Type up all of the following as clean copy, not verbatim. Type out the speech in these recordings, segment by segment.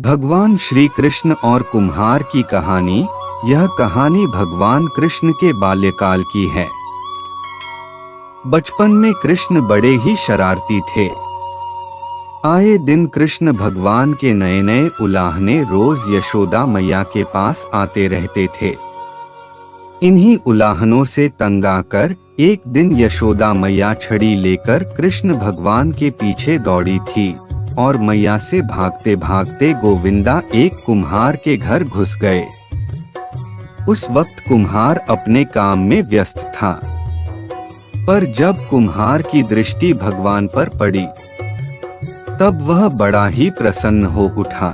भगवान श्री कृष्ण और कुम्हार की कहानी। यह कहानी भगवान कृष्ण के बाल्यकाल की है। बचपन में कृष्ण बड़े ही शरारती थे। आए दिन कृष्ण भगवान के नए नए उलाहने रोज यशोदा मैया के पास आते रहते थे। इन्हीं उलाहनों से तंग आकर एक दिन यशोदा मैया छड़ी लेकर कृष्ण भगवान के पीछे दौड़ी थी और मैया से भागते भागते गोविंदा एक कुम्हार के घर घुस गए। उस वक्त कुम्हार अपने काम में व्यस्त था, पर जब कुम्हार की दृष्टि भगवान पर पड़ी तब वह बड़ा ही प्रसन्न हो उठा।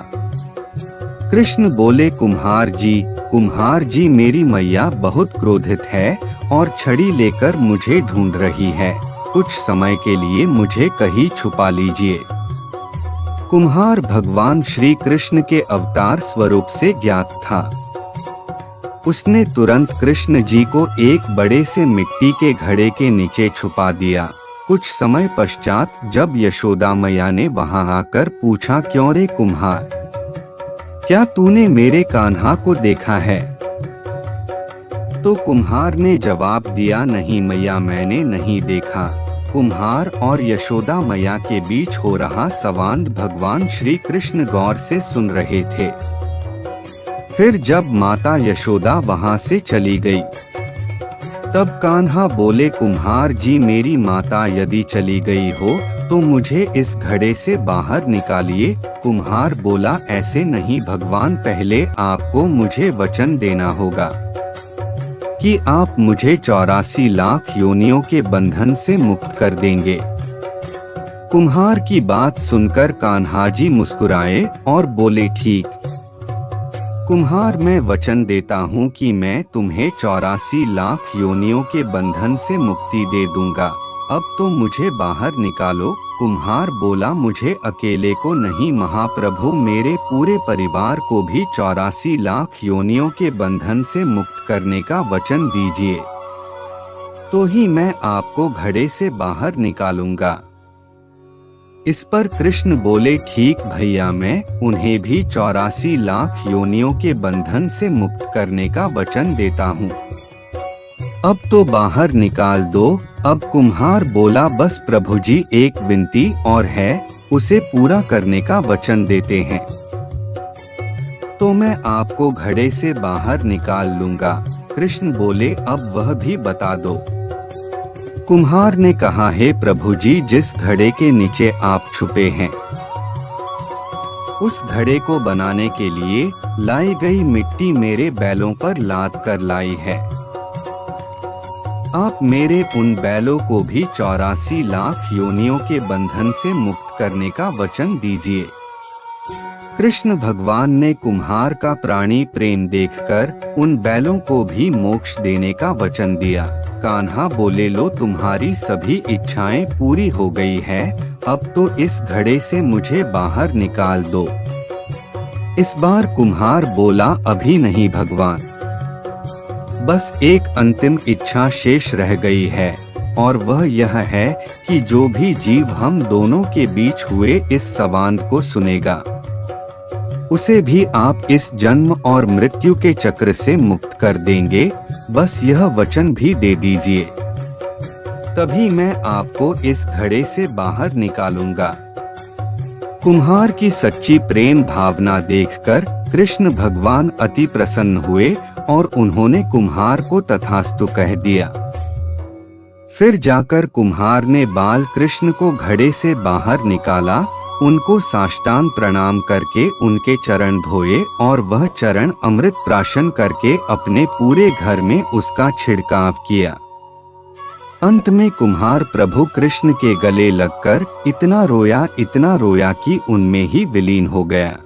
कृष्ण बोले, कुम्हार जी मेरी मैया बहुत क्रोधित है और छड़ी लेकर मुझे ढूंढ रही है। कुछ समय के लिए मुझे कहीं छुपा लीजिए। कुम्हार भगवान श्री कृष्ण के अवतार स्वरूप से ज्ञात था। उसने तुरंत कृष्ण जी को एक बड़े से मिट्टी के घड़े के नीचे छुपा दिया। कुछ समय पश्चात जब यशोदा मैया ने वहां आकर पूछा, क्यों रे कुम्हार, क्या तूने मेरे कान्हा को देखा है? तो कुम्हार ने जवाब दिया, नहीं मैया, मैंने नहीं देखा। कुम्हार और यशोदा मैया के बीच हो रहा संवाद भगवान श्री कृष्ण गौर से सुन रहे थे। फिर जब माता यशोदा वहां से चली गई तब कान्हा बोले, कुम्हार जी मेरी माता यदि चली गई हो तो मुझे इस घड़े से बाहर निकालिए। कुम्हार बोला, ऐसे नहीं भगवान, पहले आपको मुझे वचन देना होगा कि आप मुझे 84 लाख योनियों के बंधन से मुक्त कर देंगे। कुम्हार की बात सुनकर कान्हा जी मुस्कुराए और बोले, ठीक कुम्हार, मैं वचन देता हूँ कि मैं तुम्हें 84 लाख योनियों के बंधन से मुक्ति दे दूंगा। अब तो मुझे बाहर निकालो। कुम्हार बोला, मुझे अकेले को नहीं महाप्रभु, मेरे पूरे परिवार को भी 84 लाख योनियों के बंधन से मुक्त करने का वचन दीजिए, तो ही मैं आपको घड़े से बाहर निकालूंगा। इस पर कृष्ण बोले, ठीक भैया, मैं उन्हें भी 84 लाख योनियों के बंधन से मुक्त करने का वचन देता हूँ। अब तो बाहर निकाल दो। अब कुम्हार बोला, बस प्रभु जी, एक विनती और है, उसे पूरा करने का वचन देते हैं तो मैं आपको घड़े से बाहर निकाल लूंगा। कृष्ण बोले, अब वह भी बता दो। कुम्हार ने कहा, हे प्रभु जी, जिस घड़े के नीचे आप छुपे हैं उस घड़े को बनाने के लिए लाई गई मिट्टी मेरे बैलों पर लाद कर लाई है। आप मेरे उन बैलों को भी 84 लाख योनियों के बंधन से मुक्त करने का वचन दीजिए। कृष्ण भगवान ने कुम्हार का प्राणी प्रेम देखकर उन बैलों को भी मोक्ष देने का वचन दिया। कान्हा बोले, लो तुम्हारी सभी इच्छाएं पूरी हो गई है, अब तो इस घड़े से मुझे बाहर निकाल दो। इस बार कुम्हार बोला, अभी नहीं भगवान, बस एक अंतिम इच्छा शेष रह गई है और वह यह है कि जो भी जीव हम दोनों के बीच हुए इस संवाद को सुनेगा उसे भी आप इस जन्म और मृत्यु के चक्र से मुक्त कर देंगे। बस यह वचन भी दे दीजिए, तभी मैं आपको इस घड़े से बाहर निकालूंगा। कुम्हार की सच्ची प्रेम भावना देखकर कृष्ण भगवान अति प्रसन्न हुए और उन्होंने कुम्हार को तथास्तु कह दिया। फिर जाकर कुम्हार ने बाल कृष्ण को घड़े से बाहर निकाला, उनको साष्टांग प्रणाम करके उनके चरण धोए और वह चरण अमृत प्राशन करके अपने पूरे घर में उसका छिड़काव किया। अंत में कुम्हार प्रभु कृष्ण के गले लगकर इतना रोया कि उनमें ही विलीन हो गया।